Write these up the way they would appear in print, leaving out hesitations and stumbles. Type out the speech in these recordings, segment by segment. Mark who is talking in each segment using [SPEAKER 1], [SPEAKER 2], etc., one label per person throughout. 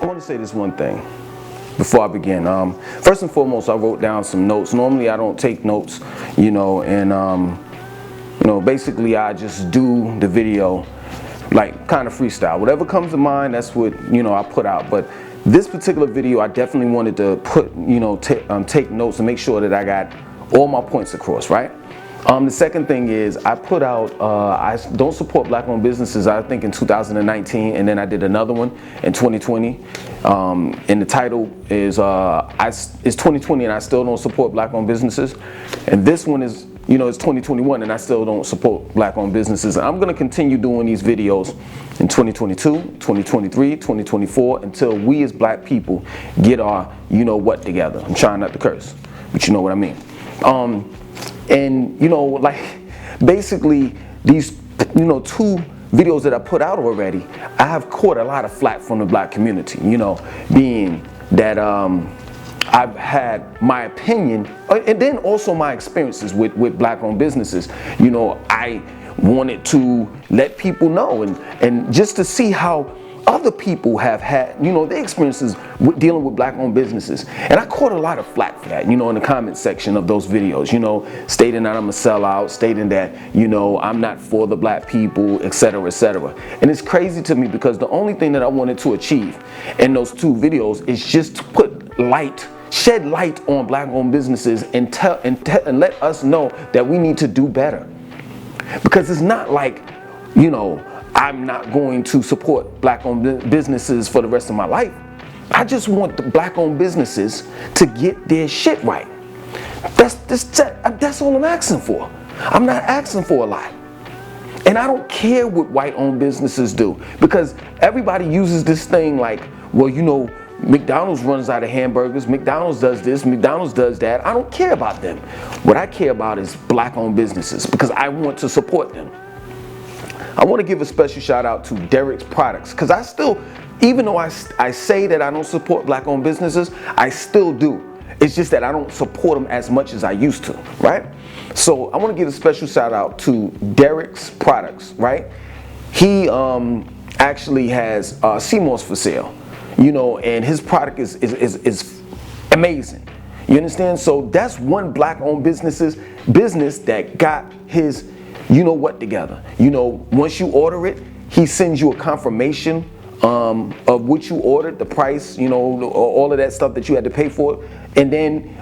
[SPEAKER 1] I want to say this one thing before I begin. First and foremost, I wrote down some notes. Normally I don't take notes, and basically I just do the video like kind of freestyle. Whatever comes to mind, that's what, I put out. But this particular video, I definitely wanted to put, take notes and make sure that I got all my points across, right? The second thing is I put out, I don't support black-owned businesses, I think in 2019, and then I did another one in 2020. And the title is it's 2020 and I still don't support black-owned businesses. And this one is, it's 2021 and I still don't support black-owned businesses. And I'm going to continue doing these videos in 2022, 2023, 2024 until we as black people get our what together. I'm trying not to curse, but you know what I mean. And basically these two videos that I put out already, I have caught a lot of flack from the black community, being that I've had my opinion and then also my experiences with black-owned businesses. I wanted to let people know and just to see how other people have had, their experiences with dealing with black-owned businesses. And I caught a lot of flack for that, in the comment section of those videos, stating that I'm a sellout, stating that, I'm not for the black people, etc., etc. And it's crazy to me because the only thing that I wanted to achieve in those two videos is just to put light, shed light on black-owned businesses and let us know that we need to do better. Because it's not like, I'm not going to support black-owned businesses for the rest of my life. I just want the black-owned businesses to get their shit right. That's all I'm asking for. I'm not asking for a lot. And I don't care what white-owned businesses do, because everybody uses this thing like, well, McDonald's runs out of hamburgers, McDonald's does this, McDonald's does that. I don't care about them. What I care about is black-owned businesses because I want to support them. I want to give a special shout out to Derek's Products, because I still, even though I say that I don't support black-owned businesses, I still do. It's just that I don't support them as much as I used to, right? So I want to give a special shout out to Derek's Products, right? He actually has CMOS for sale, and his product is amazing. You understand? So that's one black-owned business that got his what together. Once you order it, he sends you a confirmation of what you ordered, the price, all of that stuff that you had to pay for it. And then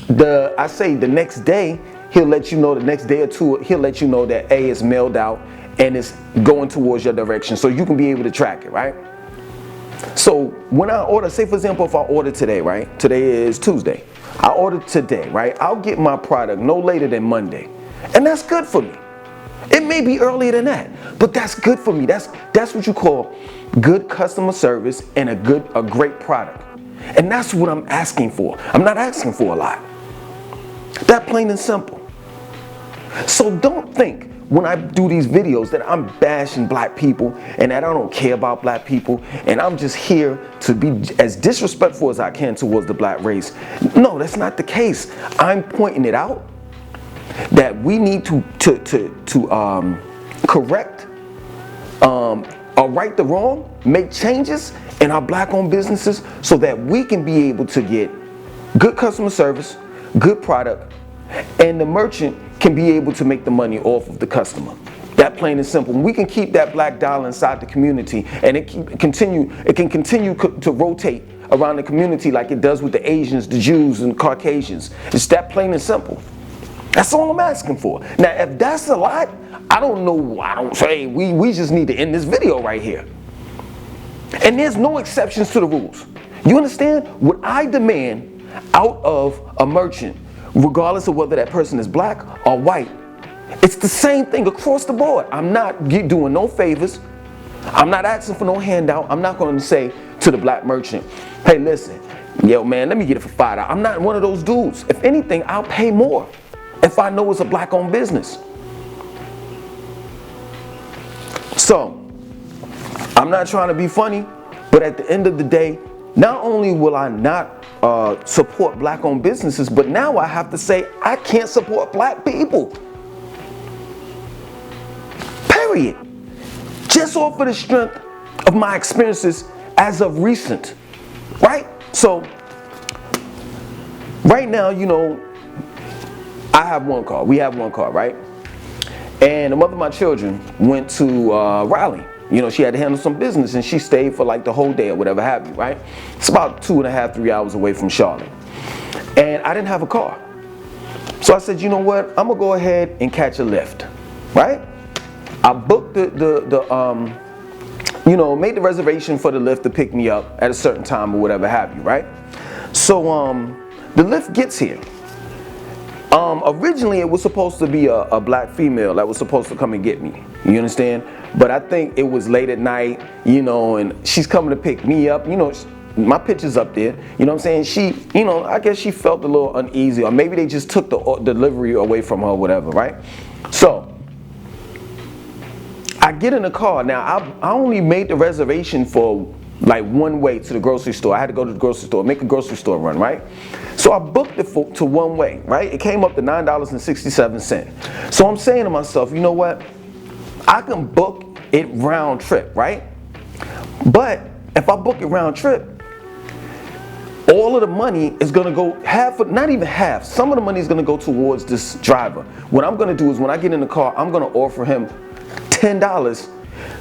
[SPEAKER 1] the next day, he'll let you know, the next day or two, he'll let you know that A is mailed out and it's going towards your direction, so you can be able to track it, right? So when I order, say for example, if I order today, right? Today is Tuesday. I ordered today, right? I'll get my product no later than Monday. And that's good for me. It may be earlier than that, but that's good for me. That's what you call good customer service and a great product. And that's what I'm asking for. I'm not asking for a lot. That plain and simple. So don't think when I do these videos that I'm bashing black people and that I don't care about black people and I'm just here to be as disrespectful as I can towards the black race. No, that's not the case. I'm pointing it out that we need to correct or right the wrong, make changes in our black-owned businesses so that we can be able to get good customer service, good product, and the merchant can be able to make the money off of the customer. That plain and simple. We can keep that black dollar inside the community, and it can continue to rotate around the community like it does with the Asians, the Jews, and Caucasians. It's that plain and simple. That's all I'm asking for. Now, if that's a lot, I don't say we just need to end this video right here. And there's no exceptions to the rules. You understand? What I demand out of a merchant, regardless of whether that person is black or white, it's the same thing across the board. I'm not doing no favors. I'm not asking for no handout. I'm not going to say to the black merchant, hey, listen, yo, man, let me get it for $5. I'm not one of those dudes. If anything, I'll pay more if I know it's a black-owned business. So, I'm not trying to be funny, but at the end of the day, not only will I not support black-owned businesses, but now I have to say I can't support black people. Period. Just off of the strength of my experiences as of recent, right? So right now, you know, I have one car. We have one car, right? And the mother of my children went to Raleigh. You know, she had to handle some business, and she stayed for like the whole day or whatever have you, right? It's about 2.5, 3 hours away from Charlotte. And I didn't have a car. So I said, you know what? I'm gonna go ahead and catch a Lyft, right? I booked you know, made the reservation for the Lyft to pick me up at a certain time or whatever have you, right? So the Lyft gets here. Originally it was supposed to be a black female that was supposed to come and get me. You understand? But I think it was late at night, you know, and she's coming to pick me up. You know, my picture's up there. You know what I'm saying? She, you know, I guess she felt a little uneasy, or maybe they just took the delivery away from her or whatever, right? So I get in the car. Now, I only made the reservation for like one way to the grocery store. I had to go to the grocery store, make a grocery store run, right? So I booked it to one way, right? It came up to $9.67. So I'm saying to myself, you know what? I can book it round trip, right? But if I book it round trip, all of the money is gonna go not even half, some of the money is gonna go towards this driver. What I'm gonna do is when I get in the car, I'm gonna offer him $10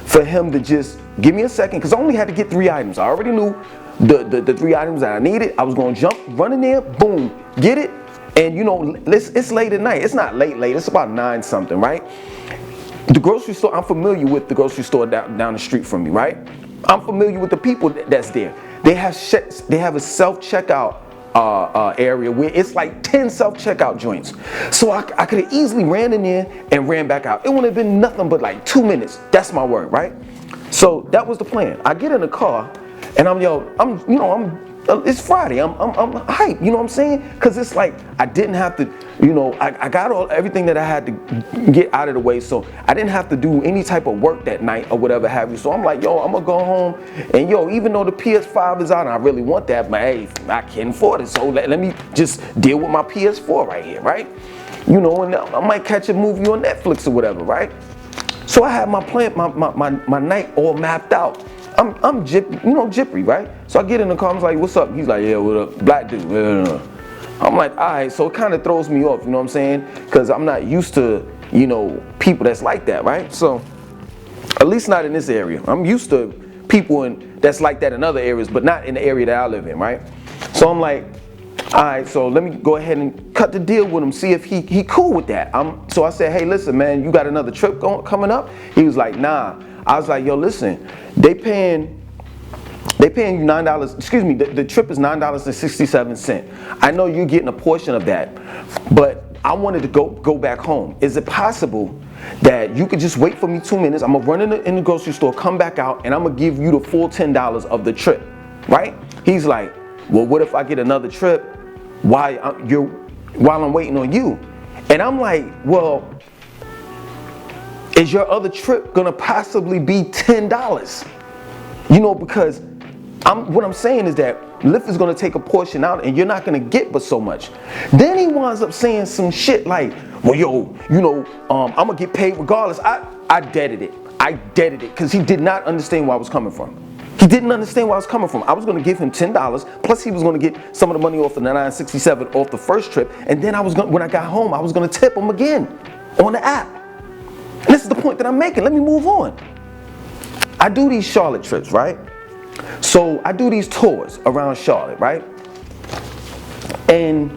[SPEAKER 1] for him to just give me a second, because I only had to get 3 items. I already knew the 3 items that I needed. I was gonna run in there, boom, get it. And you know, it's late at night. It's not late, it's about 9 something, right? The grocery store, I'm familiar with the grocery store down the street from me, right? I'm familiar with the people that's there. They have a self-checkout area where it's like 10 self-checkout joints. So I could have easily ran in there and ran back out. It wouldn't have been nothing but like 2 minutes. That's my word, right? So that was the plan. I get in the car and it's Friday. I'm hyped, you know what I'm saying? Because it's like I didn't have to, you know, I got everything that I had to get out of the way, so I didn't have to do any type of work that night or whatever have you. So I'm like, yo, I'm gonna go home, and yo, even though the PS5 is out and I really want that, but hey, I can't afford it, so let me just deal with my PS4 right here, right? You know, and I might catch a movie on Netflix or whatever, right? So I had my plan, my night all mapped out. I'm jippy, right? So I get in the car, I'm like, what's up? He's like, yeah, what up? Black dude. I'm like, all right, so it kind of throws me off, you know what I'm saying? Because I'm not used to, you know, people that's like that, right? So, at least not in this area. I'm used to people that's like that in other areas, but not in the area that I live in, right? So I'm like, all right, so let me go ahead and cut the deal with him, see if he cool with that. So I said, hey, listen, man, you got another trip coming up? He was like, nah. I was like, yo, listen, they paying you $9, excuse me, the trip is $9.67. I know you're getting a portion of that, but I wanted to go back home. Is it possible that you could just wait for me 2 minutes? I'm gonna run in the grocery store, come back out, and I'm gonna give you the full $10 of the trip, right? He's like, well, what if I get another trip while I'm waiting on you? And I'm like, well, is your other trip gonna possibly be $10? You know, because what I'm saying is that Lyft is gonna take a portion out and you're not gonna get but so much. Then he winds up saying some shit like, well, yo, you know, I'm gonna get paid regardless. I deaded it because he did not understand where I was coming from. He didn't understand where I was coming from. I was gonna give him $10, plus he was gonna get some of the money off the $9.67 off the first trip, and then when I got home, I was gonna tip him again on the app. And this is the point that I'm making. Let me move on. I do these Charlotte trips, right? So I do these tours around Charlotte, right? And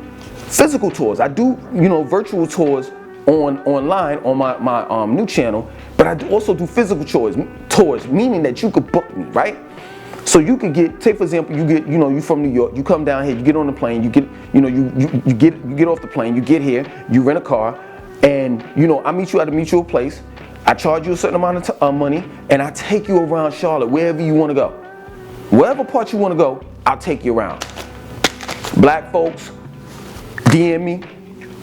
[SPEAKER 1] physical tours. I do, you know, virtual tours online on my new channel, but I also do physical tours, meaning that you could book me, right? So you could take for example, you from New York, you come down here, you get on the plane, you get off the plane, you get here, you rent a car, and you know, I meet you at a mutual place. I charge you a certain amount of money, and I take you around Charlotte, wherever you want to go. Wherever part you want to go, I'll take you around. Black folks, DM me,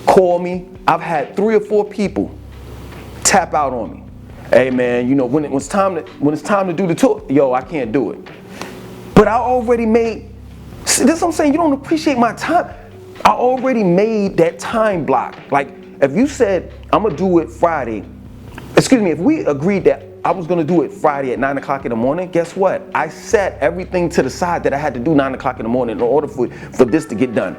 [SPEAKER 1] call me. I've had 3 or 4 people tap out on me. Hey man, you know, when it's time to do the tour, yo, I can't do it. But I already made, see, this is what I'm saying, you don't appreciate my time. I already made that time block. Like, if you said, I'm gonna do it Friday, excuse me, if we agreed that I was gonna do it Friday at 9 o'clock in the morning. Guess what? I set everything to the side that I had to do 9 o'clock in the morning in order for this to get done.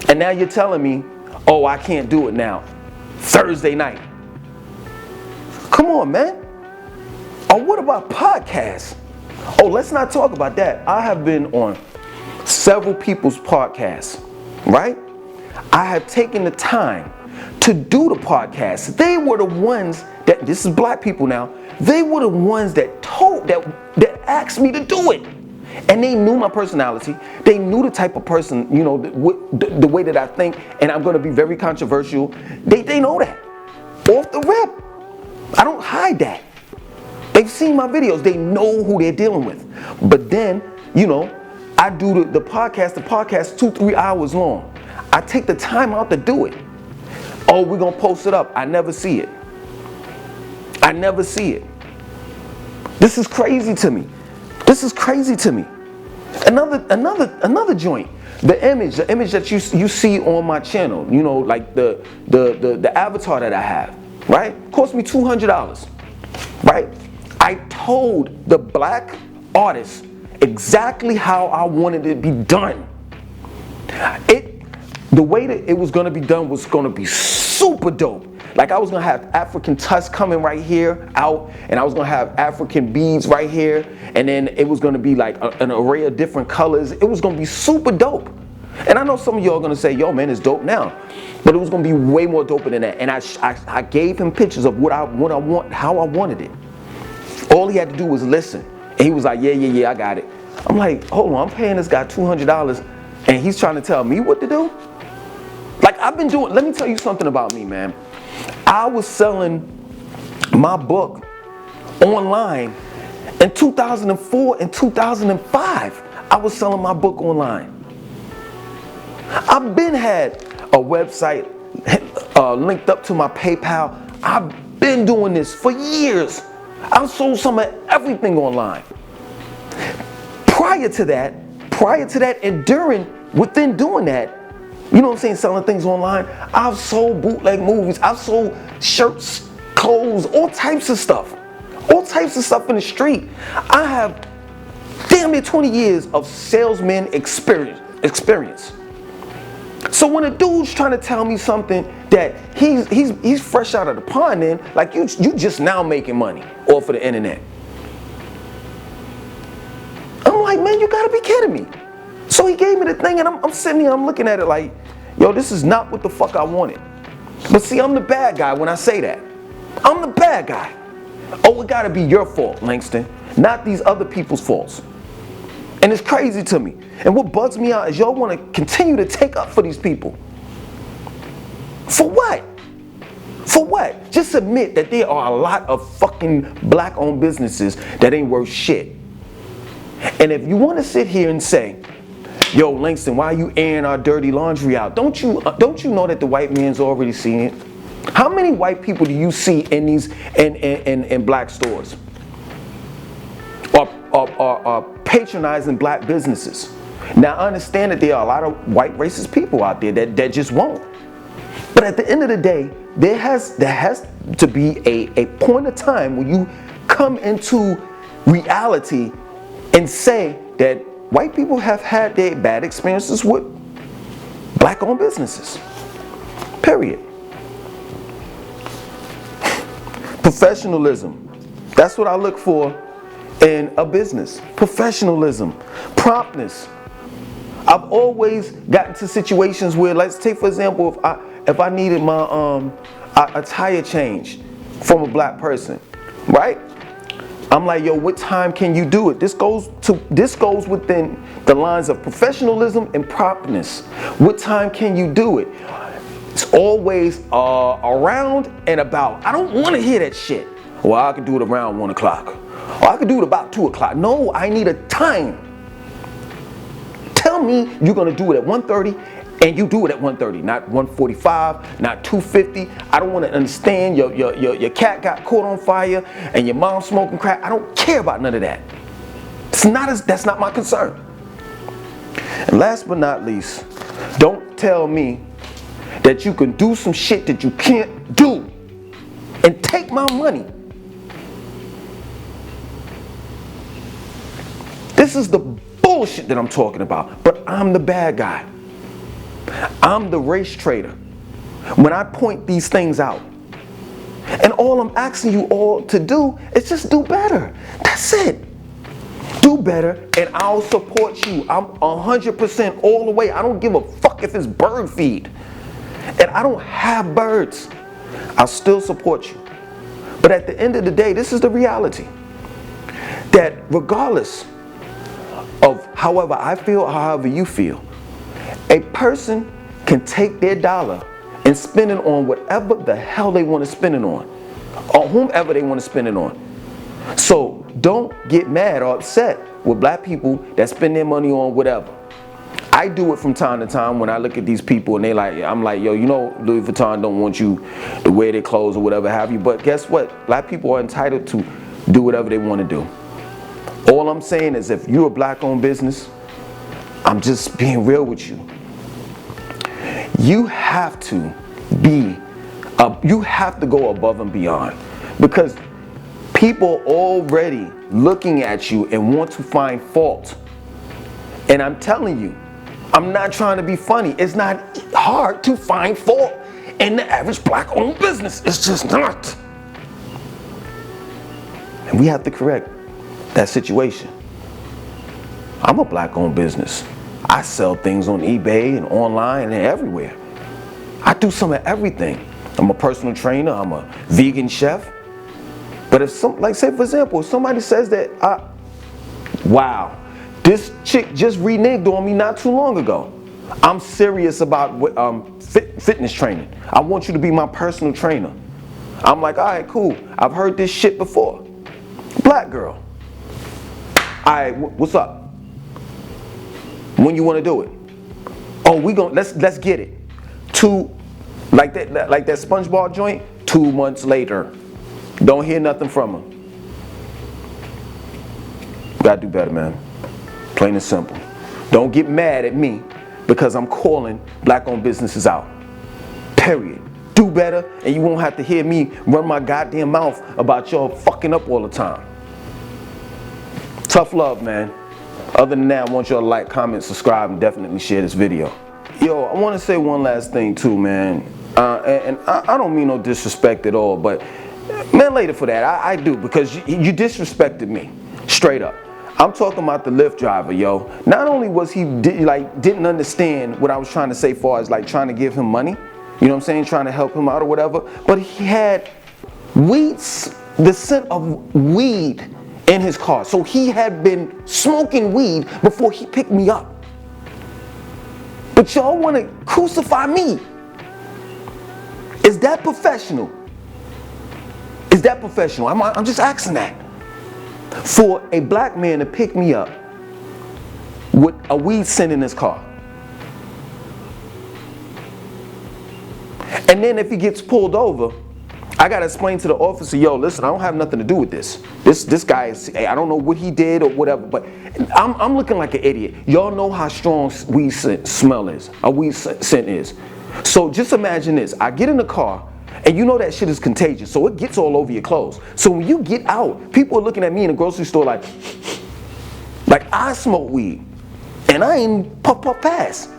[SPEAKER 1] And now you're telling me, oh, I can't do it now. Thursday night. Come on, man. Or what about podcasts? Oh, let's not talk about that. I have been on several people's podcasts, right? I have taken the time to do the podcast. They were the ones that, this is black people now, they were the ones that asked me to do it. And they knew my personality. They knew the type of person, you know, the way that I think, and I'm going to be very controversial. They know that. Off the rip. I don't hide that. They've seen my videos. They know who they're dealing with. But then, you know, I do the podcast 2-3 hours long. I take the time out to do it. Oh, we're going to post it up. I never see it. I never see it. This is crazy to me. This is crazy to me. Another joint. The image that you see on my channel, you know, like the avatar that I have, right? Cost me $200, right? I told the black artist exactly how I wanted it to be done. The way that it was going to be done was going to be super dope. Like I was going to have African tusk coming right here out, and I was going to have African beads right here, and then it was going to be like an array of different colors. It was going to be super dope. And I know some of y'all are going to say, yo man, it's dope now. But it was going to be way more doper than that. And I gave him pictures of what I want, how I wanted it. All he had to do was listen. And he was like, yeah, I got it. I'm like, hold on, I'm paying this guy $200 and he's trying to tell me what to do? Like I've been doing, let me tell you something about me, man. I was selling my book online in 2004 and 2005. I was selling my book online. I've been had a website linked up to my PayPal. I've been doing this for years. I've sold some of everything online. Prior to that, and within doing that, you know what I'm saying, selling things online, I've sold bootleg movies, I've sold shirts, clothes, all types of stuff. All types of stuff in the street. I have damn near 20 years of salesman experience. So when a dude's trying to tell me something that he's fresh out of the pond in, like you just now making money off of the internet. I'm like, man, you gotta be kidding me. So he gave me the thing and I'm sitting here, I'm looking at it like, yo, this is not what the fuck I wanted. But see, I'm the bad guy when I say that. I'm the bad guy. Oh, it gotta be your fault, Langston, not these other people's faults. And it's crazy to me. And what bugs me out is y'all want to continue to take up for these people. For what? For what? Just admit that there are a lot of fucking black-owned businesses that ain't worth shit. And if you want to sit here and say, yo, Langston, why are you airing our dirty laundry out? Don't you know that the white man's already seen it? How many white people do you see in these in black stores? Or patronizing black businesses? Now I understand that there are a lot of white racist people out there that just won't. But at the end of the day, there has to be a point of time where you come into reality and say that white people have had their bad experiences with black-owned businesses. Period. Professionalism. That's what I look for in a business. Professionalism. Promptness. I've always gotten to situations where, let's take for example, if I needed my a tire change from a black person, right? I'm like, yo, what time can you do it? This goes within the lines of professionalism and promptness. What time can you do it? It's always around and about. I don't want to hear that shit. Well, I could do it around 1 o'clock. Or I could do it about 2 o'clock. No, I need a time. Tell me you're going to do it at 1:30 and you do it at 1:30, not 1:45, not 2:50. I don't want to understand your cat got caught on fire and your mom smoking crack. I don't care about none of that. That's not my concern. And last but not least, don't tell me that you can do some shit that you can't do and take my money This is the bullshit that I'm talking about. But I'm the bad guy. I'm the race traitor. When I point these things out, and all I'm asking you all to do is just do better. That's it. Do better, and I'll support you. I'm 100% all the way. I don't give a fuck if it's bird feed. And I don't have birds. I'll still support you. But at the end of the day, this is the reality. That regardless of however I feel or however you feel, a person can take their dollar and spend it on whatever the hell they want to spend it on, or whomever they want to spend it on. So don't get mad or upset with black people that spend their money on whatever. I do it from time to time when I look at these people and I'm like, yo, you know, Louis Vuitton don't want you to wear their clothes or whatever have you. But guess what? Black people are entitled to do whatever they want to do. All I'm saying is if you're a black-owned business, I'm just being real with you. You have to go above and beyond, because people are already looking at you and want to find fault. And I'm telling you, I'm not trying to be funny. It's not hard to find fault in the average black-owned business. It's just not. And we have to correct that situation. I'm a black-owned business. I sell things on eBay and online and everywhere. I do some of everything. I'm a personal trainer. I'm a vegan chef. But if say for example, if somebody says that, wow, this chick just reneged on me not too long ago. I'm serious about fitness training. I want you to be my personal trainer. I'm like, all right, cool. I've heard this shit before. Black girl. All right, what's up? When you want to do it? Oh, let's get it. Like that SpongeBob joint. 2 months later, don't hear nothing from her. Gotta do better, man. Plain and simple. Don't get mad at me because I'm calling black-owned businesses out. Period. Do better, and you won't have to hear me run my goddamn mouth about y'all fucking up all the time. Tough love, man. Other than that, I want y'all to like, comment, subscribe, and definitely share this video. Yo, I want to say one last thing too, man. And I don't mean no disrespect at all, but man, later for that, I do, because you disrespected me, straight up. I'm talking about the Lyft driver, yo. Not only was he didn't understand what I was trying to say, far as like trying to give him money, you know what I'm saying, trying to help him out or whatever, but he had the scent of weed in his car. So he had been smoking weed before he picked me up. But y'all want to crucify me. Is that professional? Is that professional? I'm just asking that. For a black man to pick me up with a weed scent in his car. And then if he gets pulled over, I gotta explain to the officer, yo, listen, I don't have nothing to do with this. This guy is, I don't know what he did or whatever, but I'm looking like an idiot. Y'all know how strong weed smell is, a weed scent is. So just imagine this. I get in the car, and you know that shit is contagious, so it gets all over your clothes. So when you get out, people are looking at me in the grocery store like I smoke weed, and I ain't puff pass.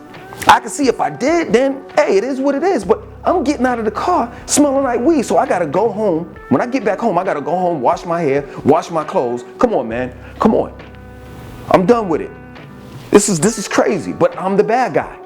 [SPEAKER 1] I can see if I did, then hey, it is what it is. But I'm getting out of the car smelling like weed, so I gotta go home. When I get back home, I gotta go home, wash my hair, wash my clothes. Come on, man, come on. I'm done with it. This is crazy, but I'm the bad guy.